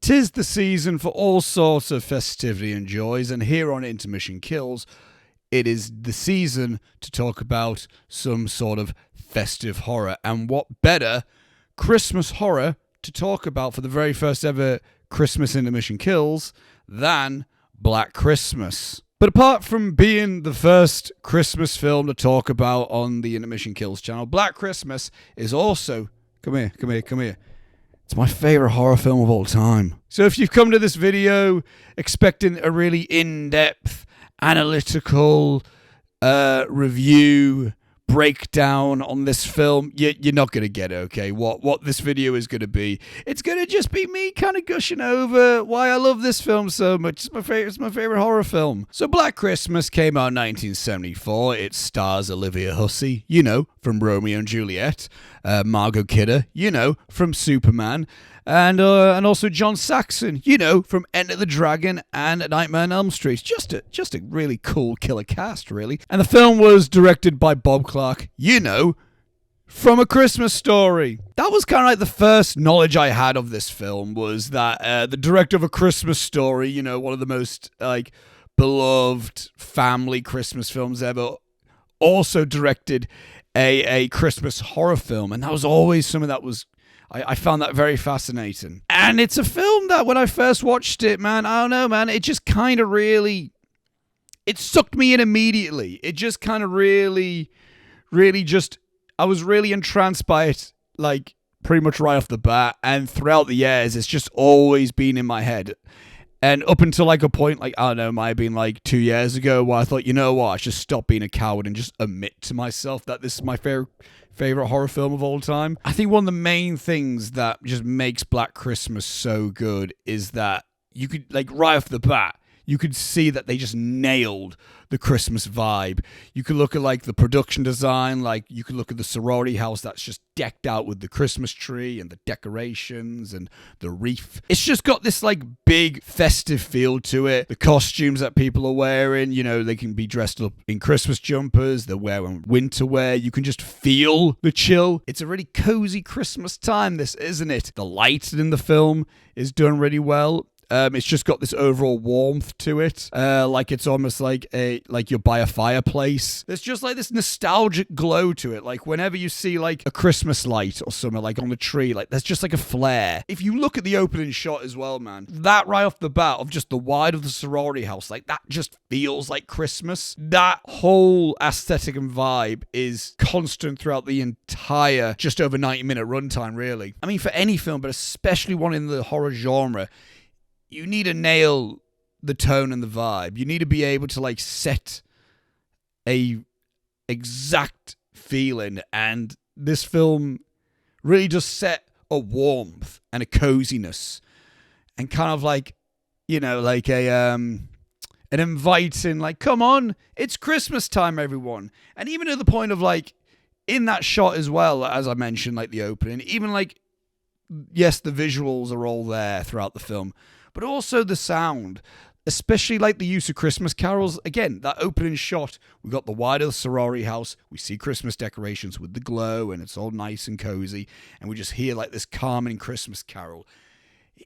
'Tis the season for all sorts of festivity and joys, and here on Intermission Kills, it is the season to talk about some sort of festive horror. And what better Christmas horror to talk about for the very first ever Christmas Intermission Kills than Black Christmas. But apart from being the first Christmas film to talk about on the Intermission Kills channel, Black Christmas is also... Come here. It's my favorite horror film of all time. So if you've come to this video expecting a really in-depth, analytical review, breakdown on this film, you're not going to get it, okay? What this video is going to be, it's going to just be me kind of gushing over why I love this film so much. It's my favorite horror film. So Black Christmas came out in 1974. It stars Olivia Hussey, from Romeo and Juliet, Margot Kidder, from Superman, and also John Saxon, from Enter the Dragon and Nightmare on Elm Street. Just a really cool killer cast, really. And the film was directed by Bob Clark, from A Christmas Story. That was kind of like the first knowledge I had of this film, was that the director of A Christmas Story, one of the most beloved family Christmas films ever, also directed a Christmas horror film, and that was always something that was... I found that very fascinating. And it's a film that when I first watched it, man, I don't know, man, it just kind of really... It sucked me in immediately. It just kind of really just... I was really entranced by it, pretty much right off the bat. And throughout the years, it's just always been in my head. And up until a point, I don't know, might have been 2 years ago, where I thought, you know what, I should stop being a coward and just admit to myself that this is my favorite horror film of all time. I think one of the main things that just makes Black Christmas so good is that you could, right off the bat, you could see that they just nailed the Christmas vibe. You could look at the production design, you could look at the sorority house that's just decked out with the Christmas tree and the decorations and the wreath. It's just got this big festive feel to it. The costumes that people are wearing, they can be dressed up in Christmas jumpers, they're wearing winter wear. You can just feel the chill. It's a really cozy Christmas time, this, isn't it? The lighting in the film is done really well. It's just got this overall warmth to it. It's almost like you're by a fireplace. There's just this nostalgic glow to it. Whenever you see a Christmas light or something on the tree, there's just a flare. If you look at the opening shot as well, man, that right off the bat of just the wide of the sorority house, that just feels like Christmas. That whole aesthetic and vibe is constant throughout the entire just over 90-minute runtime, really. I mean, for any film, but especially one in the horror genre, you need to nail the tone and the vibe. You need to be able to set a exact feeling, and this film really just set a warmth and a coziness and kind of an inviting, come on, it's Christmas time, everyone. And even to the point of in that shot as well, as I mentioned, the opening, even yes, the visuals are all there throughout the film, but also the sound, especially the use of Christmas carols. Again, that opening shot, we got the wide of the sorority house, we see Christmas decorations with the glow, and it's all nice and cozy, and we just hear this calming Christmas carol.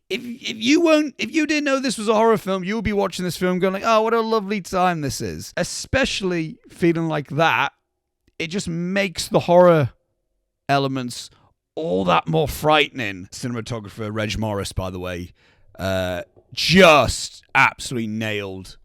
If you didn't know this was a horror film, you would be watching this film going oh, what a lovely time this is. Especially feeling like that, it just makes the horror elements all that more frightening. Cinematographer Reg Morris, by the way, just absolutely nailed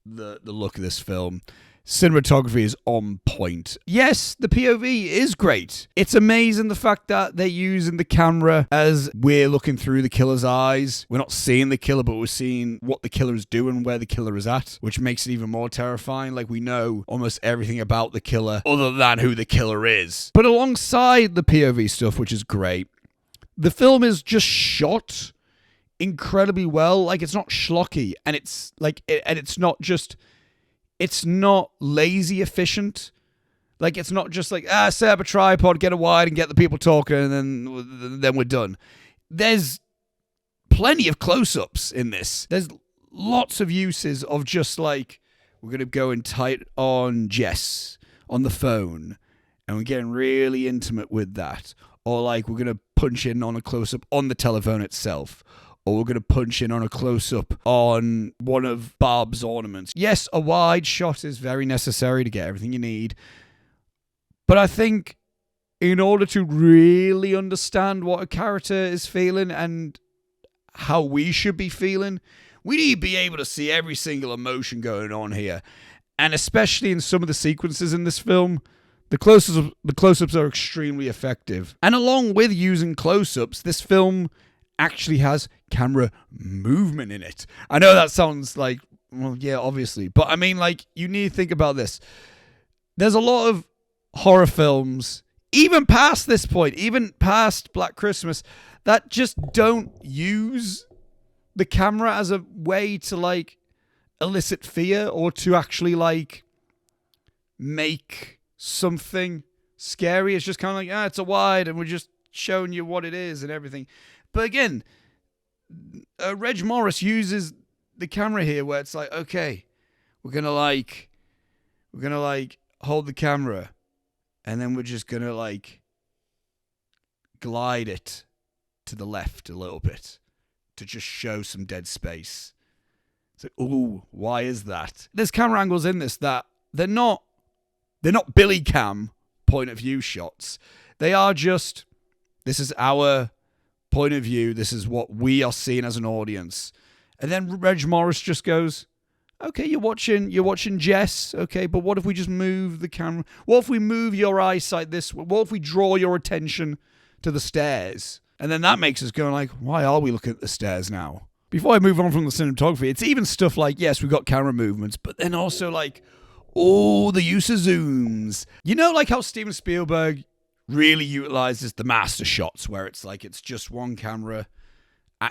the look of this film. Cinematography is on point. Yes, the POV is great. It's amazing the fact that they're using the camera as we're looking through the killer's eyes. We're not seeing the killer, but we're seeing what the killer is doing, where the killer is at, which makes it even more terrifying. We know almost everything about the killer other than who the killer is. But alongside the POV stuff, which is great, the film is just shot incredibly well. It's not schlocky, and it's it's not lazy efficient. It's not just set up a tripod, get a wide, and get the people talking, and then we're done. There's plenty of close-ups in this. There's lots of uses of just we're gonna go and tight on Jess on the phone, and we're getting really intimate with that. Or we're gonna punch in on a close-up on the telephone itself. or we're going to punch in on a close-up on one of Barb's ornaments. Yes, a wide shot is very necessary to get everything you need. But I think in order to really understand what a character is feeling and how we should be feeling, we need to be able to see every single emotion going on here. And especially in some of the sequences in this film, the close-ups are extremely effective. And along with using close-ups, this film actually has camera movement in it. I know that sounds like, well, yeah, obviously. But I mean, like, you need to think about this. There's a lot of horror films, even past this point, even past Black Christmas, that just don't use the camera as a way to, like, elicit fear or to actually, like, make something scary. It's just kind of like, it's a wide and we're just showing you what it is and everything. But again, Reg Morris uses the camera here where it's like, okay, we're gonna hold the camera and then we're just gonna like glide it to the left a little bit to just show some dead space. It's like, ooh, why is that? There's camera angles in this that they're not Billy Cam point of view shots. They are just, this is our point of view. This is what we are seeing as an audience. And then Reg Morris just goes, okay, you're watching Jess. Okay, but what if we just move the camera? What if we move your eyesight this way? What if we draw your attention to the stairs? And then that makes us go like, why are we looking at the stairs now? Before I move on from the cinematography, it's even stuff like, yes, we've got camera movements, but then also like, oh, the use of zooms. You know, like how Steven Spielberg really utilizes the master shots where it's like it's just one camera,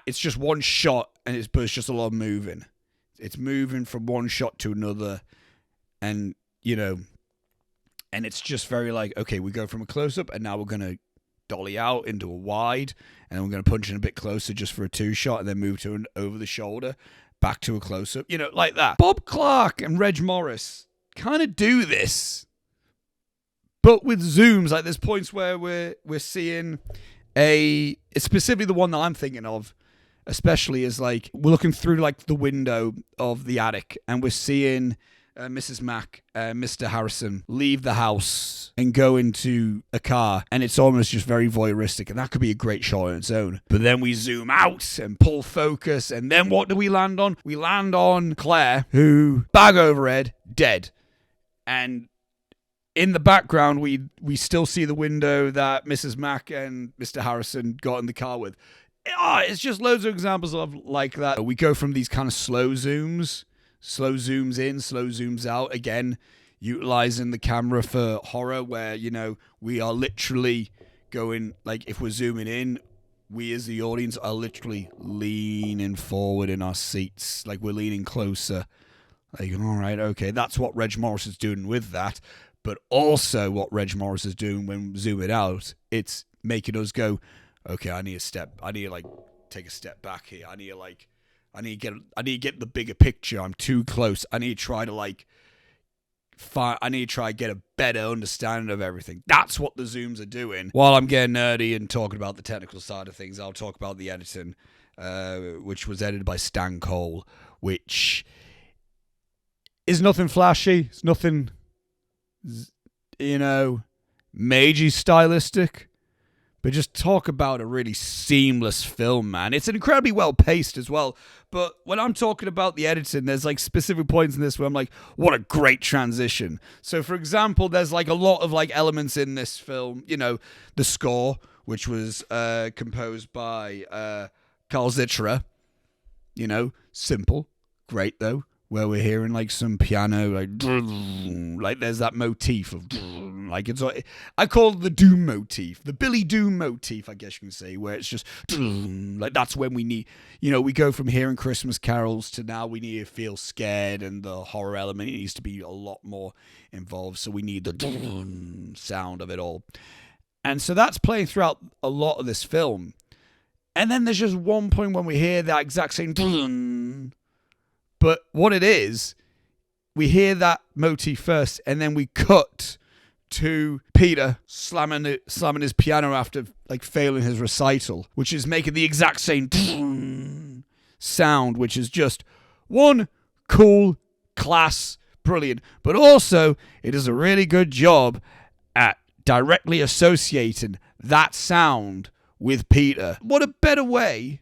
it's just one shot, but it's just a lot of moving. It's moving from one shot to another, and you know, and it's just very like, okay, we go from a close-up, and now we're gonna dolly out into a wide, and we're gonna punch in a bit closer just for a two-shot, and then move to an over-the-shoulder, back to a close-up, you know, like that. Bob Clark and Reg Morris kind of do this, but with zooms. Like there's points where we're seeing it's specifically the one that I'm thinking of, especially is like we're looking through like the window of the attic and we're seeing Mrs. Mack, Mr. Harrison leave the house and go into a car, and it's almost just very voyeuristic, and that could be a great shot on its own. But then we zoom out and pull focus, and then what do we land on? We land on Claire, who, bag overhead, dead. And in the background, we still see the window that Mrs. Mack and Mr. Harrison got in the car with. It's just loads of examples of like that. We go from these kind of slow zooms in, slow zooms out. Again, utilizing the camera for horror where, you know, we are literally going, like if we're zooming in, we as the audience are literally leaning forward in our seats. Like we're leaning closer. Like, all right, okay, that's what Reg Morris is doing with that. But also what Reg Morris is doing when we zoom it out, it's making us go, okay, I need to like take a step back here. I need to get the bigger picture. I'm too close. I need to try to get a better understanding of everything. That's what the zooms are doing. While I'm getting nerdy and talking about the technical side of things, I'll talk about the editing, which was edited by Stan Cole, which is nothing flashy. It's nothing, you know, major stylistic. But just talk about a really seamless film, man. It's incredibly well paced as well. But when I'm talking about the editing, there's like specific points in this where I'm like, what a great transition. So for example, there's like a lot of like elements in this film. You know, the score, which was composed by Carl Zitterer. You know, simple, great though. Where we're hearing like some piano, like there's that motif of like it's. I call it the Doom motif, the Billy Doom motif, I guess you can say, where it's just like that's when we need, you know, we go from hearing Christmas carols to now we need to feel scared, and the horror element needs to be a lot more involved. So we need the sound of it all, and so that's playing throughout a lot of this film. And then there's just one point when we hear that exact same. But what it is, we hear that motif first, and then we cut to Peter slamming his piano after like failing his recital, which is making the exact same sound, which is just one, cool, class, brilliant. But also, it does a really good job at directly associating that sound with Peter. What a better way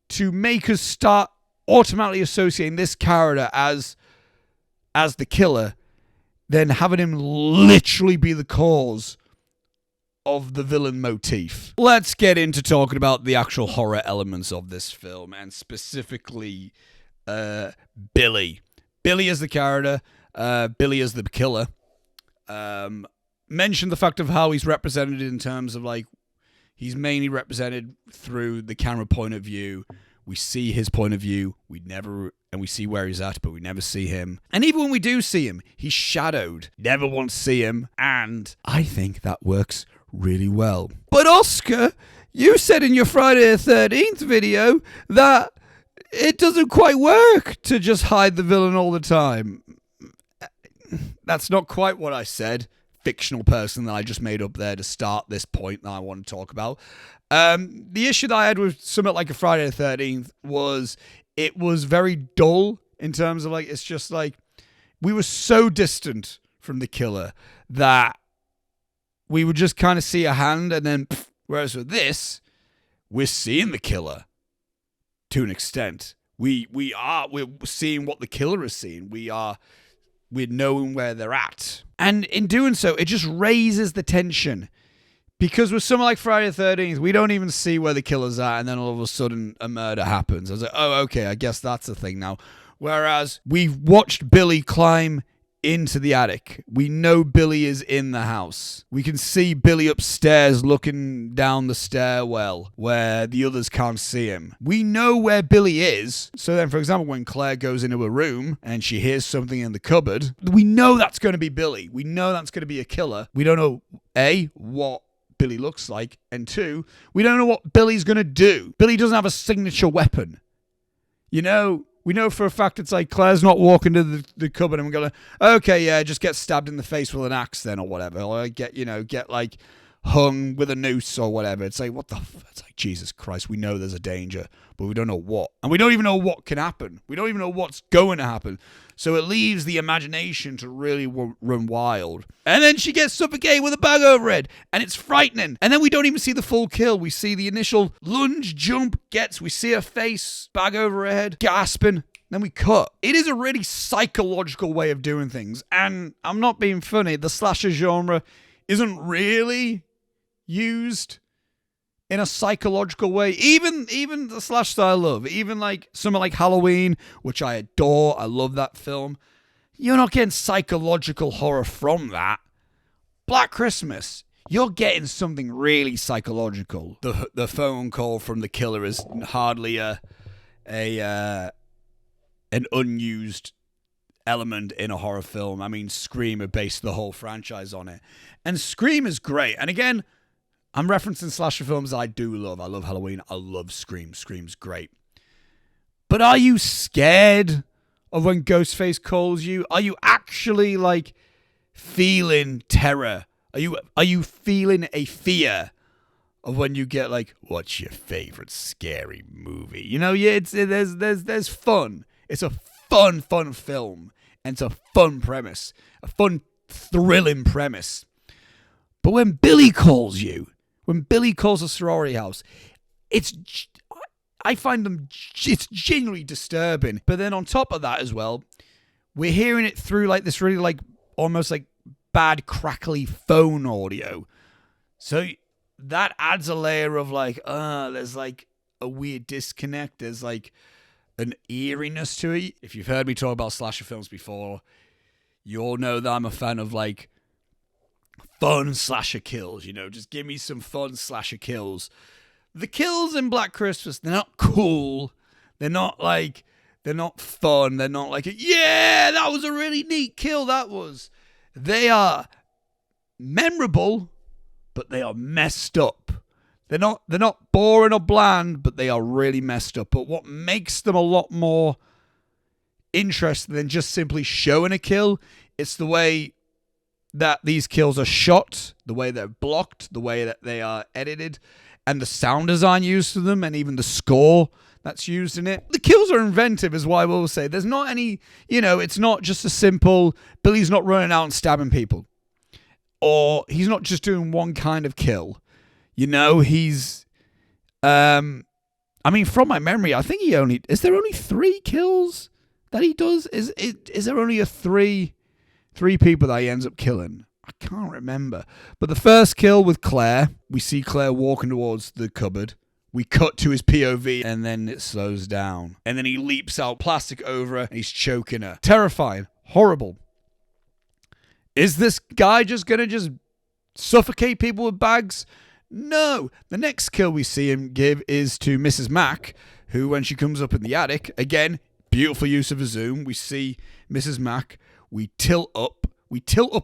to make us start automatically associating this character as the killer than having him literally be the cause of the villain motif. Let's get into talking about the actual horror elements of this film, and specifically Billy. Billy as the character, Billy as the killer. Mention the fact of how he's represented in terms of like, he's mainly represented through the camera point of view. We see his point of view. We see where he's at, but we never see him. And even when we do see him, he's shadowed. Never once see him. And I think that works really well. But Oscar, you said in your Friday the 13th video that it doesn't quite work to just hide the villain all the time. That's not quite what I said. Fictional person that I just made up there to start this point that I want to talk about. The issue that I had with something like a Friday the 13th was it was very dull in terms of like, it's just like we were so distant from the killer that we would just kind of see a hand and then whereas with this, we're seeing the killer to an extent. We're seeing what the killer is seeing. We're knowing where they're at. And in doing so, it just raises the tension. Because with something like Friday the 13th, we don't even see where the killer's at, and then all of a sudden a murder happens. I was like, oh, okay, I guess that's the thing now. Whereas we've watched Billy climb into the attic. We know Billy is in the house. We can see Billy upstairs looking down the stairwell where the others can't see him. We know where Billy is. So then, for example, when Claire goes into a room and she hears something in the cupboard, we know that's going to be Billy. We know that's going to be a killer. We don't know, A, what Billy looks like, and 2, we don't know what Billy's going to do. Billy doesn't have a signature weapon. You know, we know for a fact it's like Claire's not walking to the cupboard and we're going, okay, yeah, just get stabbed in the face with an axe then or whatever. Or get like hung with a noose or whatever. It's like, it's like, Jesus Christ, we know there's a danger, but we don't know what. And we don't even know what can happen. We don't even know what's going to happen. So it leaves the imagination to really run wild. And then she gets suffocated with a bag over her head, and it's frightening. And then we don't even see the full kill. We see the initial lunge, jump, we see her face, bag over her head, gasping. Then we cut. It is a really psychological way of doing things. And I'm not being funny. The slasher genre isn't really used in a psychological way. Even the slash that I love, even like something like Halloween, which I adore. I love that film. You're not getting psychological horror from that. Black Christmas, you're getting something really psychological. The phone call from the killer is hardly an unused element in a horror film. I mean, Scream have based the whole franchise on it. And Scream is great. And again, I'm referencing slasher films I do love. I love Halloween. I love Scream. Scream's great. But are you scared of when Ghostface calls you? Are you actually like feeling terror? Are you feeling a fear of when you get like, what's your favorite scary movie? You know, yeah, there's fun. It's a fun film. And it's a fun premise. A fun, thrilling premise. But when Billy calls you, when Billy calls a sorority house, I find it's genuinely disturbing. But then on top of that as well, we're hearing it through like this really like almost like bad crackly phone audio. So that adds a layer of like, there's like a weird disconnect. There's like an eeriness to it. If you've heard me talk about slasher films before, you all know that I'm a fan of like fun slasher kills, you know, just give me some fun slasher kills. The kills in Black Christmas, they're not cool. They're not fun. They're not like, yeah, that was a really neat kill, that was. They are memorable, but they are messed up. They're not boring or bland, but they are really messed up. But what makes them a lot more interesting than just simply showing a kill, it's the way that these kills are shot, the way they're blocked, the way that they are edited, and the sound design used to them, and even the score that's used in it. The kills are inventive, is what I will say. There's not any, it's not just a simple, Billy's not running out and stabbing people. Or he's not just doing one kind of kill. He's, from my memory, I think is there only 3 kills that he does? Is there only three people that he ends up killing? I can't remember. But the first kill with Claire, we see Claire walking towards the cupboard. We cut to his POV and then it slows down. And then he leaps out plastic over her and he's choking her. Terrifying. Horrible. Is this guy just going to just suffocate people with bags? No. The next kill we see him give is to Mrs. Mack, who when she comes up in the attic, again, beautiful use of a zoom. We see Mrs. Mack. We tilt up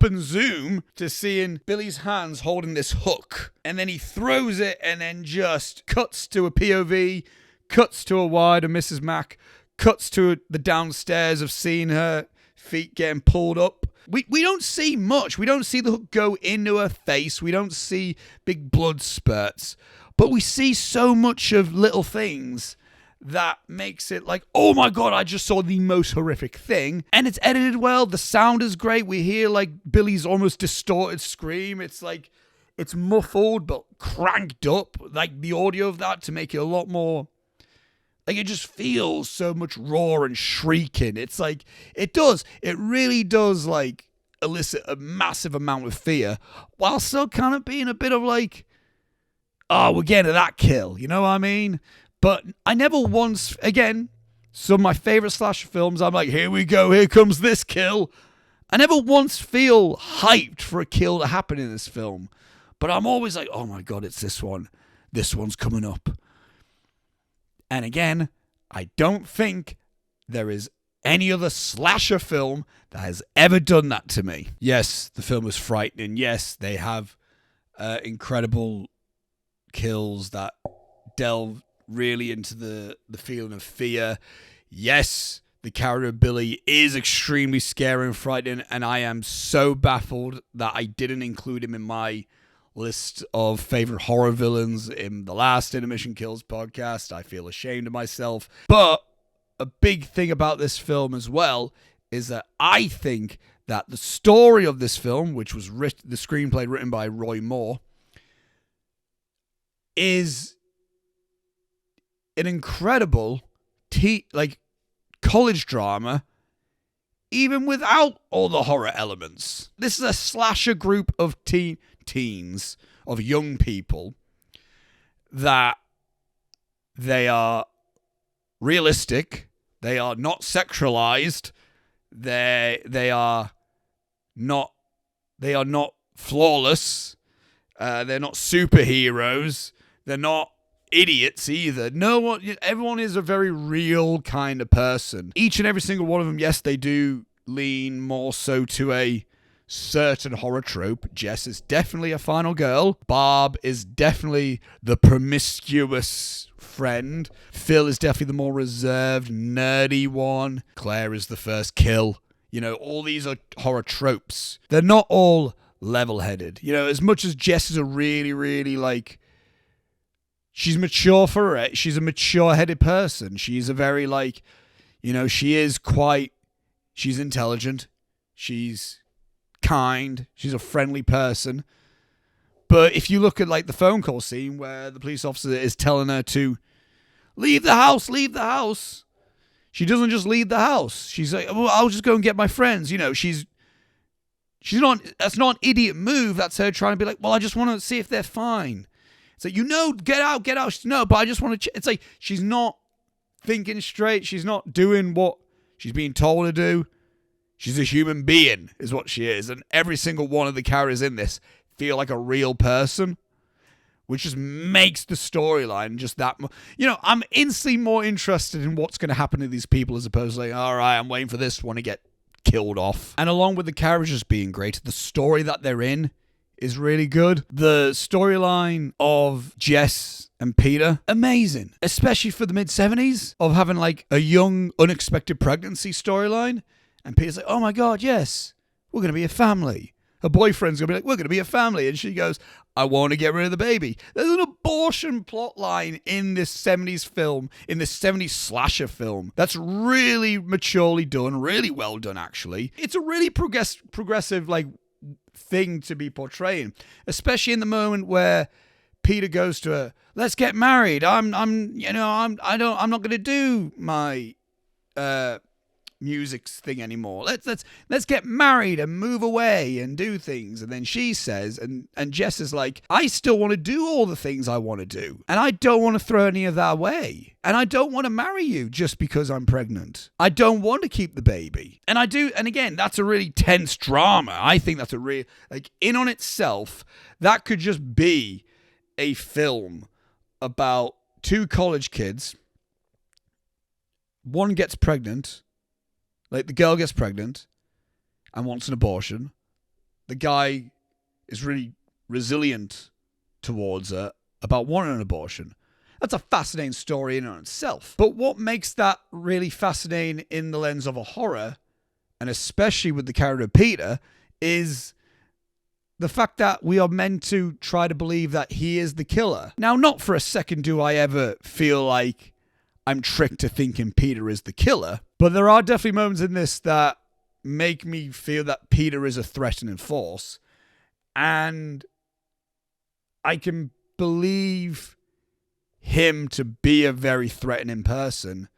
and zoom to seeing Billy's hands holding this hook. And then he throws it and then just cuts to a POV, cuts to a wide of Mrs. Mack, cuts to the downstairs of seeing her feet getting pulled up. We don't see much. We don't see the hook go into her face. We don't see big blood spurts. But we see so much of little things that makes it like, oh my God, I just saw the most horrific thing. And it's edited well. The sound is great. We hear like Billy's almost distorted scream. It's like, it's muffled but cranked up, like the audio of that to make it a lot more, like it just feels so much raw and shrieking. It's like, it really does like elicit a massive amount of fear while still kind of being a bit of like, oh, we're getting to that kill. You know what I mean? But I never once, again, some of my favorite slasher films, I'm like, here we go, here comes this kill. I never once feel hyped for a kill to happen in this film. But I'm always like, oh my God, it's this one. This one's coming up. And again, I don't think there is any other slasher film that has ever done that to me. Yes, the film was frightening. Yes, they have incredible kills that delve really into the feeling of fear. Yes, the character of Billy is extremely scary and frightening, and I am so baffled that I didn't include him in my list of favorite horror villains in the last Intermission Kills podcast. I feel ashamed of myself. But a big thing about this film as well is that I think that the story of this film, which was the screenplay written by Roy Moore, is an incredible college drama, even without all the horror elements. This is a slasher group of teens, of young people, that they are realistic, they are not sexualized, they are not flawless, they're not superheroes, they're not idiots either. Everyone is a very real kind of person. Each and every single one of them, yes, they do lean more so to a certain horror trope. Jess is definitely a final girl. Barb is definitely the promiscuous friend. Phil is definitely the more reserved, nerdy one. Claire is the first kill. All these are horror tropes. They're not all level-headed. As much as Jess is a really, really she's mature for her. She's a mature-headed person. She's a very, she's intelligent. She's kind. She's a friendly person. But if you look at, the phone call scene where the police officer is telling her to leave the house, she doesn't just leave the house. She's like, well, I'll just go and get my friends. She's not, that's not an idiot move. That's her trying to be like, well, I just want to see if they're fine. It's like, get out. No, but I just want to... It's like, she's not thinking straight. She's not doing what she's being told to do. She's a human being, is what she is. And every single one of the characters in this feel like a real person, which just makes the storyline just that... I'm instantly more interested in what's going to happen to these people as opposed to like, all right, I'm waiting for this one to get killed off. And along with the characters being great, the story that they're in is really good. The storyline of Jess and Peter, amazing. Especially for the mid-70s, of having a young, unexpected pregnancy storyline. And Peter's like, oh my God, yes, we're going to be a family. Her boyfriend's going to be like, we're going to be a family. And she goes, I want to get rid of the baby. There's an abortion plotline in this 70s film, in this 70s slasher film, that's really maturely done, really well done, actually. It's a really progressive, like, thing to be portraying, especially in the moment where Peter goes to her, let's get married. I'm not going to do my music thing anymore. Let's get married and move away and do things. And then she says, and Jess is like, I still want to do all the things I want to do, and I don't want to throw any of that away, and I don't want to marry you just because I'm pregnant. I don't want to keep the baby. And I do. And again, that's a really tense drama. I think that's a real, like, in on itself, that could just be a film about two college kids. One gets pregnant. Like, the girl gets pregnant and wants an abortion. The guy is really resilient towards her about wanting an abortion. That's a fascinating story in and of itself. But what makes that really fascinating in the lens of a horror, and especially with the character of Peter, is the fact that we are meant to try to believe that he is the killer. Now, not for a second do I ever feel like I'm tricked to thinking Peter is the killer, but there are definitely moments in this that make me feel that Peter is a threatening force, and I can believe him to be a very threatening person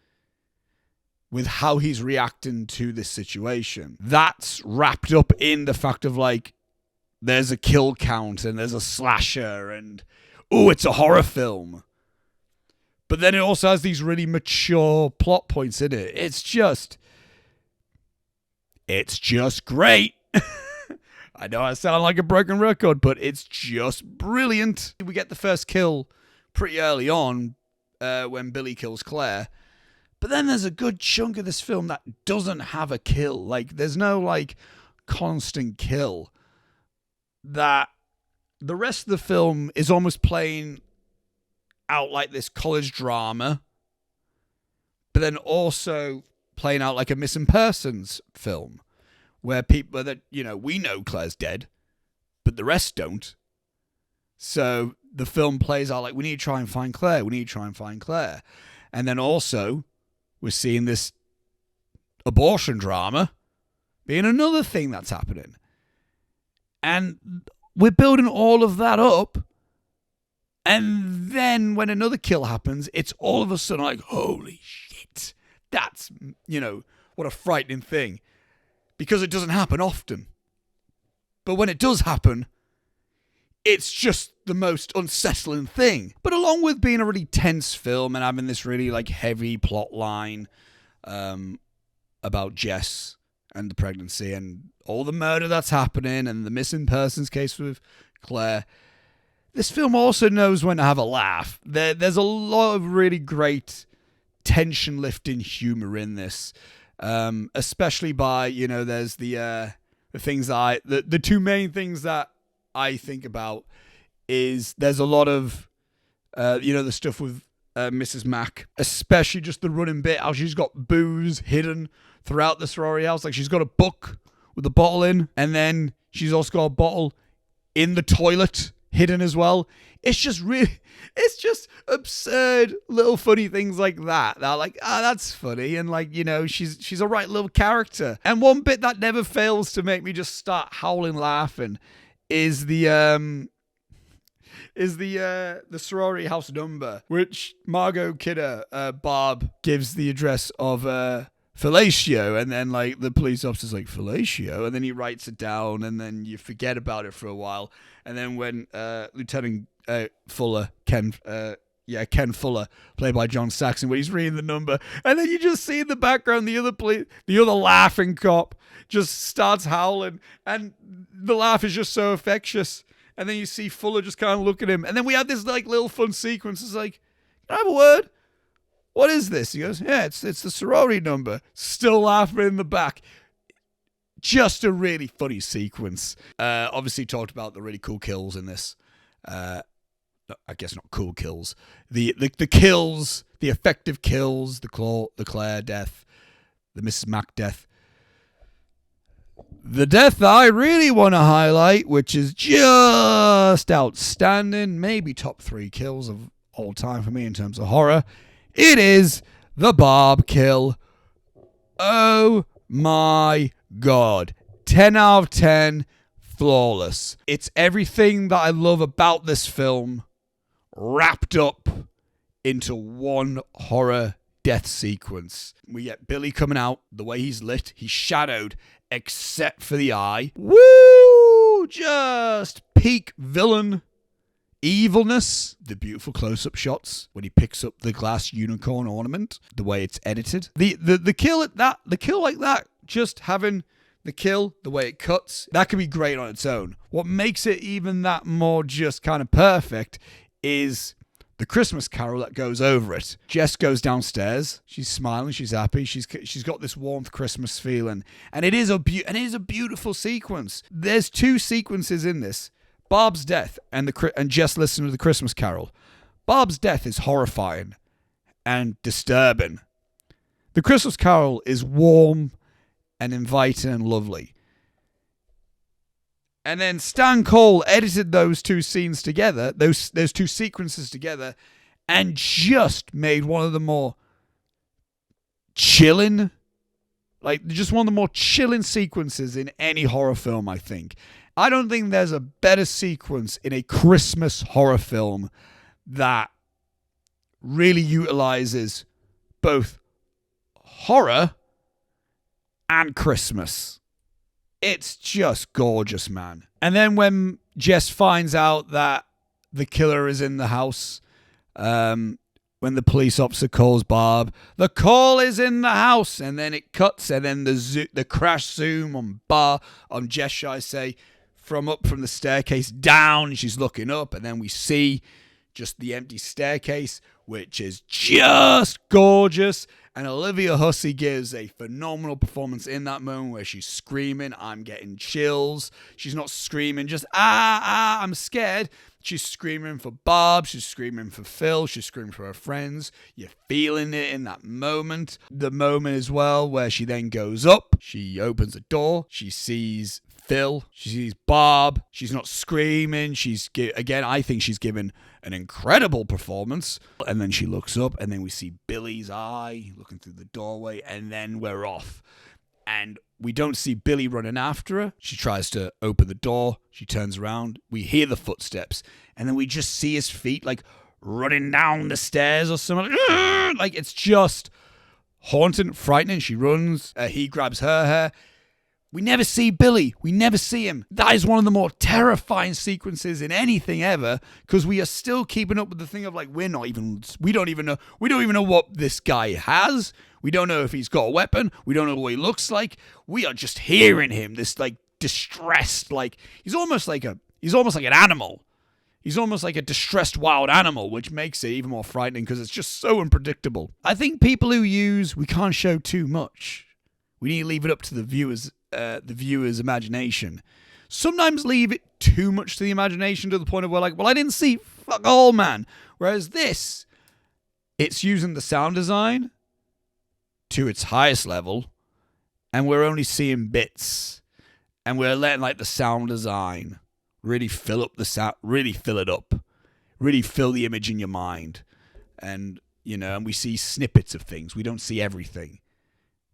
with how he's reacting to this situation. That's wrapped up in the fact of, like, there's a kill count and there's a slasher and, oh, it's a horror film. But then it also has these really mature plot points in it. It's just great. I know I sound like a broken record, but it's just brilliant. We get the first kill pretty early on when Billy kills Claire. But then there's a good chunk of this film that doesn't have a kill. Like, there's no, like, constant kill. That the rest of the film is almost playing out like this college drama, but then also playing out like a missing persons film where people that, you know, we know Claire's dead, but the rest don't. So the film plays out like, we need to try and find Claire. We need to try and find Claire. And then also we're seeing this abortion drama being another thing that's happening. And we're building all of that up. And then when another kill happens, it's all of a sudden like, holy shit. That's, you know, what a frightening thing. Because it doesn't happen often. But when it does happen, it's just the most unsettling thing. But along with being a really tense film and having this really, like, heavy plot line about Jess and the pregnancy and all the murder that's happening and the missing persons case with Claire, this film also knows when to have a laugh. There's a lot of really great tension-lifting humor in this, especially by, you know, there's the things that the two main things that I think about is there's a lot of, the stuff with Mrs. Mack, especially just the running bit, how she's got booze hidden throughout the sorority house. Like, she's got a book with a bottle in, and then she's also got a bottle in the toilet hidden as well. It's just absurd little funny things like that. They're like, that's funny. And, like, you know, she's a right little character. And one bit that never fails to make me just start howling laughing is the sorority house number, which Margot Kidder, Barb, gives the address of fellatio, and then, like, the police officer's like, fellatio, and then he writes it down, and then you forget about it for a while, and then when Lieutenant Fuller, Ken Fuller, played by John Saxon, when he's reading the number, and then you just see in the background the other laughing cop just starts howling, and the laugh is just so infectious, and then you see Fuller just kind of look at him, and then we have this, like, little fun sequence. It's like, can I have a word? What is this? He goes, yeah, it's the sorority number. Still laughing in the back. Just a really funny sequence. Obviously talked about the really cool kills in this. I guess not cool kills. The kills, the effective kills, the Claire death, the Mrs. Mack death. The death that I really want to highlight, which is just outstanding, maybe top 3 kills of all time for me in terms of horror, it is the Barb kill. Oh my god. 10 out of 10, flawless. It's everything that I love about this film wrapped up into one horror death sequence. We get Billy coming out, the way he's lit, he's shadowed, except for the eye. Woo! Just peak villain evilness. The beautiful close-up shots when he picks up the glass unicorn ornament, the way it's edited. The kill like that, just having the kill, the way it cuts, that could be great on its own. What makes it even that more just kind of perfect is the Christmas carol that goes over it. Jess goes downstairs. She's smiling. She's happy. She's got this warmth Christmas feeling, and it is a beautiful sequence. There's 2 sequences in this: Barb's death and Jess listening to the Christmas carol. Barb's death is horrifying and disturbing. The Christmas carol is warm and inviting and lovely. And then Stan Cole edited those 2 scenes together, those 2 sequences together, and just made one of the more chilling, just one of the more chilling sequences in any horror film, I think. I don't think there's a better sequence in a Christmas horror film that really utilizes both horror and Christmas. It's just gorgeous, man. And then when Jess finds out that the killer is in the house, when the police officer calls Barb, the call is in the house, and then it cuts, and then the crash zoom on Jess, shall I say, from the staircase down. She's looking up, and then we see just the empty staircase, which is just gorgeous. And Olivia Hussey gives a phenomenal performance in that moment where she's screaming. I'm getting chills. She's not screaming just, I'm scared. She's screaming for Barb. She's screaming for Phil. She's screaming for her friends. You're feeling it in that moment. The moment as well where she then goes up. She opens a door. She sees Phil. She sees Barb. She's not screaming. Again, I think she's given an incredible performance. And then she looks up, and then we see Billy's eye looking through the doorway, and then we're off. And we don't see Billy running after her. She tries to open the door. She turns around. We hear the footsteps, and then we just see his feet running down the stairs or something. It's just haunting, frightening. She runs. He grabs her hair. We never see Billy. We never see him. That is one of the more terrifying sequences in anything ever, because we are still keeping up with the thing of we don't even know what this guy has. We don't know if he's got a weapon. We don't know what he looks like. We are just hearing him, this distressed, he's almost like an animal. He's almost like a distressed wild animal, which makes it even more frightening because it's just so unpredictable. I think people who use "we can't show too much," we need to leave it up to the viewer's imagination. Sometimes leave it too much to the imagination to the point of where I didn't see fuck all, man. Whereas this, it's using the sound design to its highest level, and we're only seeing bits, and we're letting the sound design really fill up the sound, really fill it up, really fill the image in your mind, and and we see snippets of things. We don't see everything,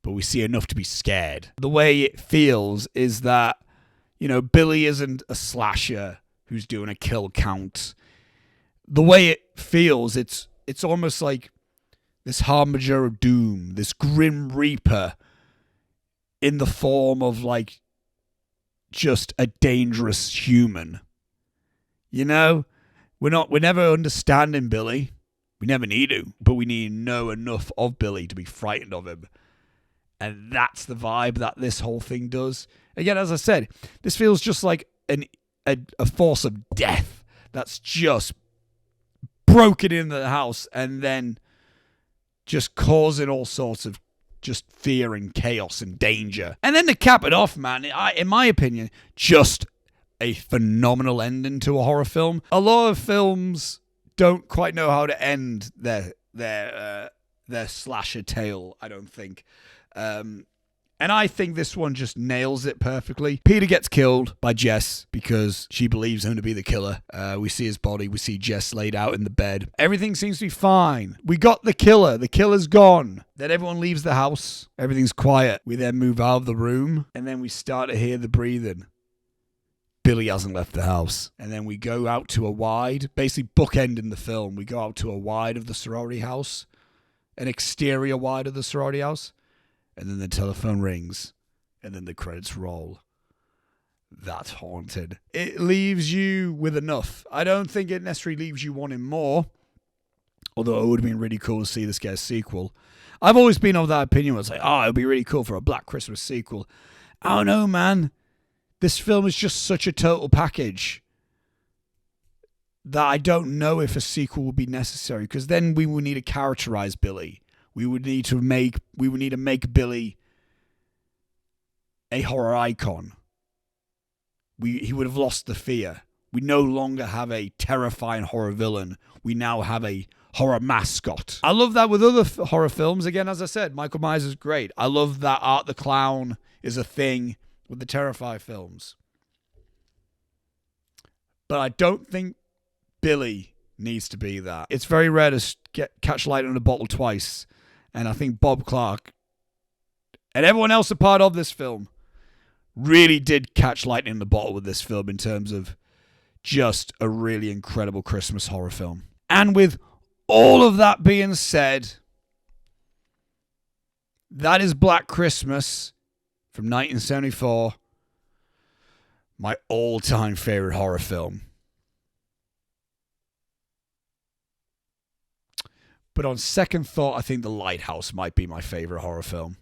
but we see enough to be scared. The way it feels is that, Billy isn't a slasher who's doing a kill count. The way it feels, it's almost like this harbinger of doom, this grim reaper in the form of just a dangerous human. We're never understanding Billy. We never need to, but we need to know enough of Billy to be frightened of him. And that's the vibe that this whole thing does. Again, as I said, this feels just like a force of death that's just broken into the house and then just causing all sorts of just fear and chaos and danger. And then to cap it off, man, in my opinion, just a phenomenal ending to a horror film. A lot of films don't quite know how to end their slasher tale, I don't think. And And I think this one just nails it perfectly. Peter gets killed by Jess because she believes him to be the killer. We see his body. We see Jess laid out in the bed. Everything seems to be fine. We got the killer. The killer's gone. Then everyone leaves the house. Everything's quiet. We then move out of the room. And then we start to hear the breathing. Billy hasn't left the house. And then we go out to a wide, basically bookending the film. We go out to a wide of the sorority house. An exterior wide of the sorority house. And then the telephone rings, and then the credits roll. That's haunted. It leaves you with enough. I don't think it necessarily leaves you wanting more, although it would have been really cool to see this get a sequel. I've always been of that opinion. It's like, it would be really cool for a Black Christmas sequel. I don't know, man. This film is just such a total package that I don't know if a sequel would be necessary, because then we would need to characterize Billy. We would need to make Billy a horror icon. He would have lost the fear. We no longer have a terrifying horror villain. We now have a horror mascot. I love that with other horror films. Again, as I said, Michael Myers is great. I love that Art the Clown is a thing with the Terrifier films. But I don't think Billy needs to be that. It's very rare to catch lightning in a bottle twice. And I think Bob Clark and everyone else a part of this film really did catch lightning in the bottle with this film in terms of just a really incredible Christmas horror film. And with all of that being said, that is Black Christmas from 1974, my all-time favorite horror film. But on second thought, I think The Lighthouse might be my favorite horror film.